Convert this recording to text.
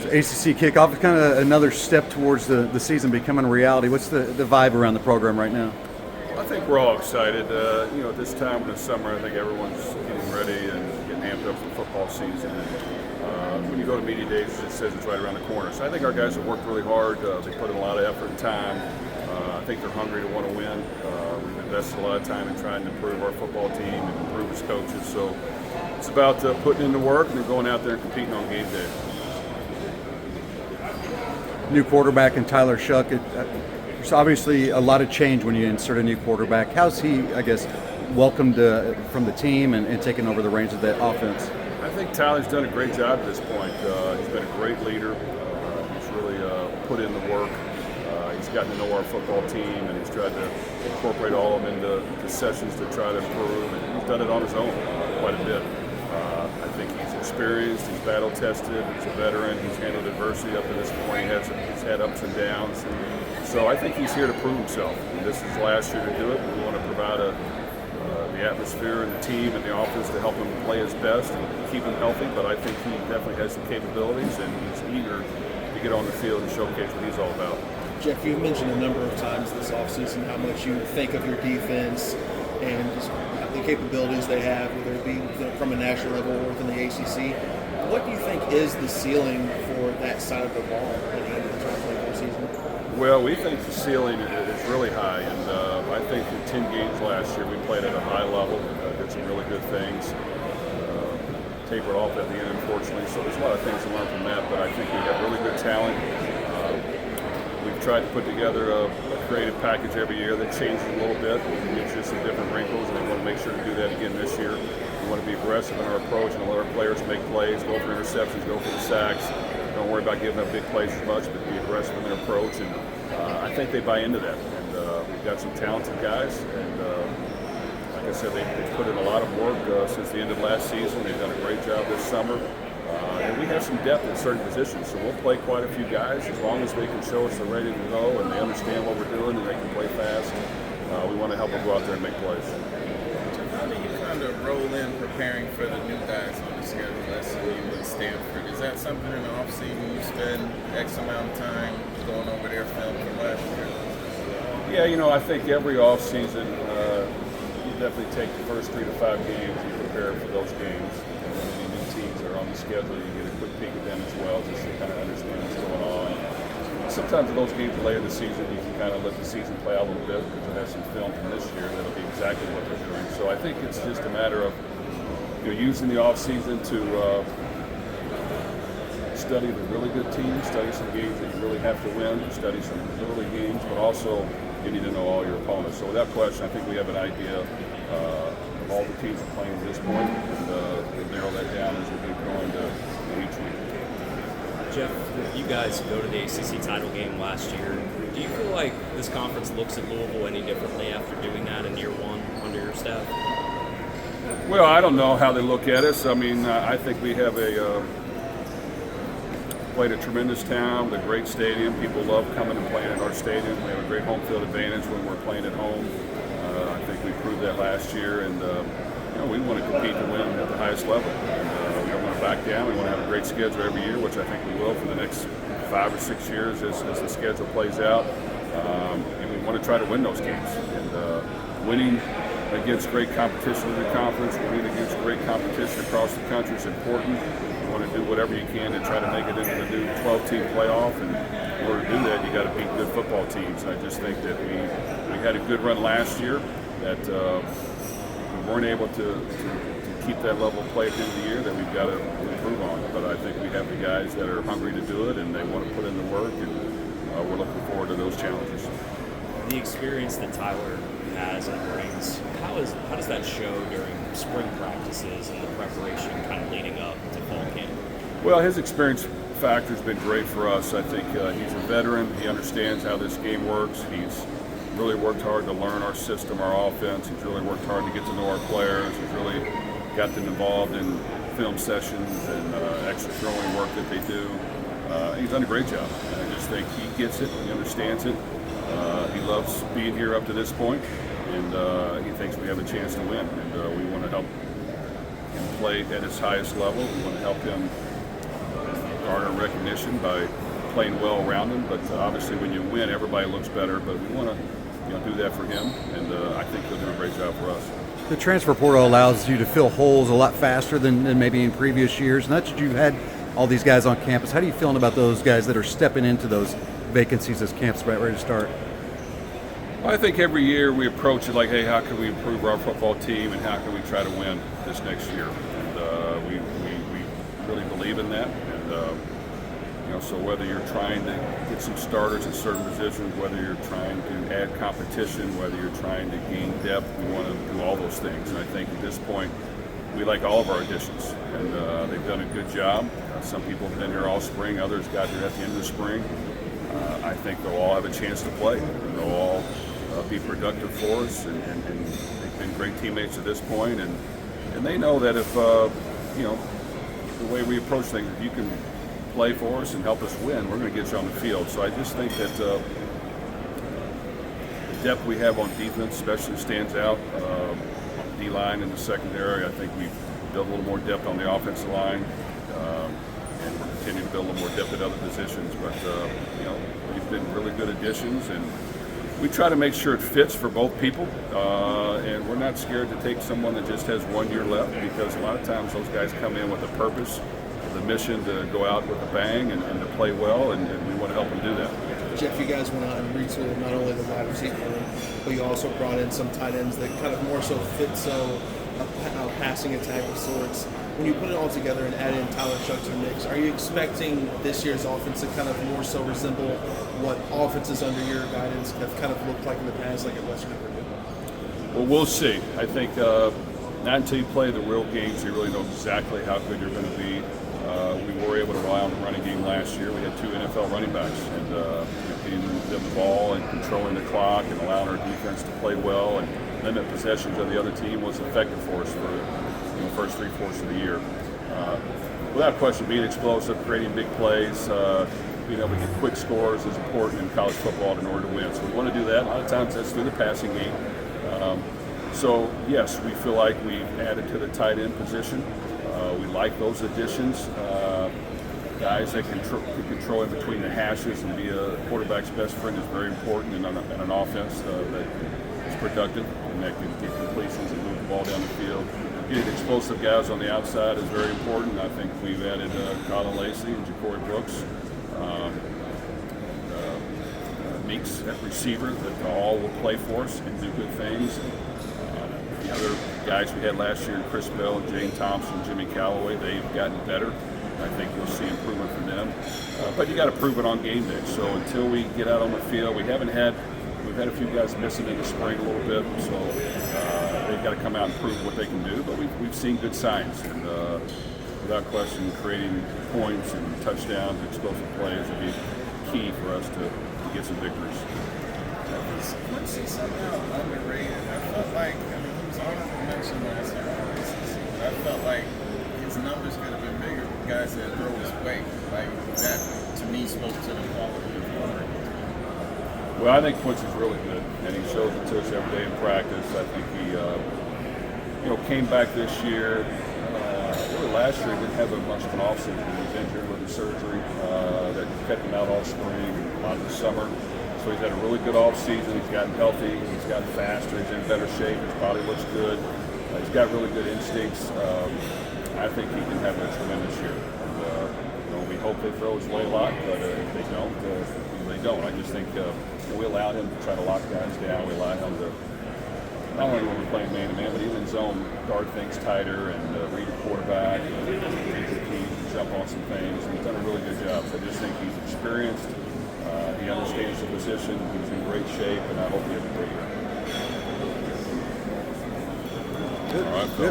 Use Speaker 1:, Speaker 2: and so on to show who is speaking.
Speaker 1: ACC Kickoff is kind of another step towards the season becoming a reality. What's the vibe around the program right now?
Speaker 2: I think we're all excited. At this time in the summer, I think everyone's getting ready and getting amped up for football season. And when you go to media days, it says it's right around the corner. So I think our guys have worked really hard. They put in a lot of effort and time. I think they're hungry to want to win. We've invested a lot of time in trying to improve our football team and improve as coaches. So it's about putting in the work and then going out there and competing on game day.
Speaker 1: New quarterback in Tyler Shuck. There's obviously a lot of change when you insert a new quarterback. How's he, I guess, welcomed from the team and taking over the reins of that offense?
Speaker 2: I think Tyler's done a great job at this point. He's been a great leader. He's really put in the work. He's gotten to know our football team, and he's tried to incorporate all of them into sessions to try to improve. And he's done it on his own quite a bit. I think he's experienced, he's battle-tested, he's a veteran, he's handled adversity up to this point, he's had ups and downs. So I think he's here to prove himself. And this is his last year to do it. We want to provide the atmosphere and the team and the office to help him play his best and keep him healthy, but I think he definitely has some capabilities, and he's eager to get on the field and showcase what he's all about.
Speaker 3: Jeff, you've mentioned a number of times this offseason how much you think of your defense and just the capabilities they have, whether it be from a national level or within the ACC. What do you think is the ceiling for that side of the ball at the end of the 2024 season?
Speaker 2: Well, we think the ceiling is really high, and I think in 10 games last year we played at a high level, did some really good things, tapered off at the end, unfortunately, so there's a lot of things to learn from that, but I think we have really good talent. We've tried to put together a creative package every year that changes a little bit, gives you some different wrinkles, and we want to make sure to do that again this year. We want to be aggressive in our approach and let our players make plays, go for interceptions, go for the sacks. Don't worry about giving up big plays as much, but be aggressive in their approach, and I think they buy into that. And we've got some talented guys, and like I said, they've put in a lot of work since the end of last season. They've done a great job this summer. And we have some depth in certain positions, so we'll play quite a few guys as long as they can show us they're ready to go and they understand what we're doing and they can play fast. We want to help them go out there and make plays.
Speaker 4: How do you kind of roll in preparing for the new guys on the schedule, SMU and Stanford? Is that something in the offseason you spend X amount of time going over their film from last year?
Speaker 2: Yeah, I think every offseason you definitely take the first 3 to 5 games and prepare for those games. On the schedule, you get a quick peek at them as well, just to kind of understand what's going on. Sometimes in those games later in the season, you can kind of let the season play out a little bit because you'll have some film from this year that'll be exactly what they're doing. So I think it's just a matter of using the off season to study the really good teams, study some games that you really have to win, study some early games, but also you need to know all your opponents. So without question, I think we have an idea of all the teams are playing at this point, and we'll narrow that down as we get going to each week.
Speaker 5: Jeff, you guys go to the ACC title game last year. Do you feel like this conference looks at Louisville any differently after doing that in year one under your staff?
Speaker 2: Well, I don't know how they look at us. I mean, I think we have played a tremendous town with a great stadium. People love coming and playing in our stadium. We have a great home field advantage when we're playing at home. I think we proved that last year, and we want to compete to win at the highest level. And we don't want to back down. We want to have a great schedule every year, which I think we will for the next 5 or 6 years as the schedule plays out. And we want to try to win those games. And winning against great competition in the conference, winning against great competition across the country is important. You want to do whatever you can to try to make it into the new 12-team playoff. And in order to do that, you got to beat good football teams. And I just think that we had a good run last year that we weren't able to keep that level of play at the end of the year that we've got to improve on. But I think we have the guys that are hungry to do it and they want to put in the work, and we're looking forward to those challenges.
Speaker 5: The experience that Tyler has and brings, how does that show during spring practices and the preparation kind of leading up to fall camp?
Speaker 2: Well, his experience factor has been great for us. I think he's a veteran. He understands how this game works. He's really worked hard to learn our system, our offense. He's really worked hard to get to know our players. He's really got them involved in film sessions and extra throwing work that they do. He's done a great job. And I just think he gets it. He understands it. He loves being here up to this point, and he thinks we have a chance to win. And we want to help him play at his highest level. We want to help him garner earn recognition by playing well around him. But obviously, when you win, everybody looks better. But we want to do that for him, and I think he'll do a great job for us.
Speaker 1: The transfer portal allows you to fill holes a lot faster than maybe in previous years. Not that you've had all these guys on campus. How are you feeling about those guys that are stepping into those vacancies as camp's about ready to start?
Speaker 2: Well, I think every year we approach it like, hey, how can we improve our football team, and how can we try to win this next year? And we really believe in that. And so whether you're trying to get some starters at certain positions, whether you're trying to add competition, whether you're trying to gain depth, we want to do all those things. And I think at this point, we like all of our additions, and they've done a good job. Some people have been here all spring, others got here at the end of the spring. I think they'll all have a chance to play, and they'll all be productive for us, and they've been great teammates at this point, and they know that if, the way we approach things, if you can play for us and help us win, we're going to get you on the field. So I just think that the depth we have on defense especially stands out. On the D-line in the secondary, I think we've built a little more depth on the offensive line, and we're continuing to build a little more depth at other positions. But, they've been really good additions, and we try to make sure it fits for both people, and we're not scared to take someone that just has 1 year left, because a lot of times those guys come in with a purpose, the mission to go out with a bang and to play well, and we want to help them do that.
Speaker 3: Jeff, you guys went out and retooled not only the wide receiver room, but you also brought in some tight ends that kind of more so fit a passing attack of sorts. When you put it all together and add in Tyler Shuck to the mix, are you expecting this year's offense to kind of more so resemble what offenses under your guidance have kind of looked like in the past, like at Western Virginia?
Speaker 2: Well, we'll see. I think not until you play the real games, you really know exactly how good you're going to be. We were able to rely on the running game last year. We had 2 NFL running backs, and getting them the ball and controlling the clock and allowing our defense to play well and limit possessions of the other team was effective for us for the first 3/4 of the year. Without question, being explosive, creating big plays, being able to get quick scores is important in college football in order to win. So we want to do that. A lot of times that's through the passing game. So yes, we feel like we've added to the tight end position. We like those additions. Guys that can control in between the hashes and be a quarterback's best friend is very important in an offense that is productive and that can get completions and move the ball down the field. Getting explosive guys on the outside is very important. I think we've added Colin Lacey and Ja'Cory Brooks, Meeks at receiver, that all will play for us and do good things. The other guys we had last year, Chris Bell, Jane Thompson, Jimmy Callaway, they've gotten better. I think you'll see improvement from them. But you got to prove it on game day. So until we get out on the field, we've had a few guys missing in the spring a little bit. So they've got to come out and prove what they can do. But we've seen good signs, and without question, creating points and touchdowns, explosive plays will be key for us to get some victories.
Speaker 4: Quincy somehow underrated. I felt like he was honorable mention last year on ACC, but I felt like his numbers could have been bigger with guys that throw his way. Like that, to me, spoke to the quality of the work.
Speaker 2: Well, I think Quincy's really good, and he shows it to us every day in practice. I think he, came back this year. Really last year he didn't have much of an offseason. He was injured with a surgery that kept him out all spring, a lot of the summer. So he's had a really good offseason. He's gotten healthy. He's gotten faster. He's in better shape. His body looks good. He's got really good instincts. I think he can have a tremendous year. And, we hope they throw his way a lot, but if they don't, they don't. I just think we allow him to try to lock guys down. We allow him to, not only when we're playing man-to-man, but even zone, guard things tighter and read the quarterback, and read the keys and jump on some things. And he's done a really good job. So I just think he's experienced. He understands the position. He's in great shape, and I hope he has a great year.
Speaker 1: Good.
Speaker 2: All right, fellas.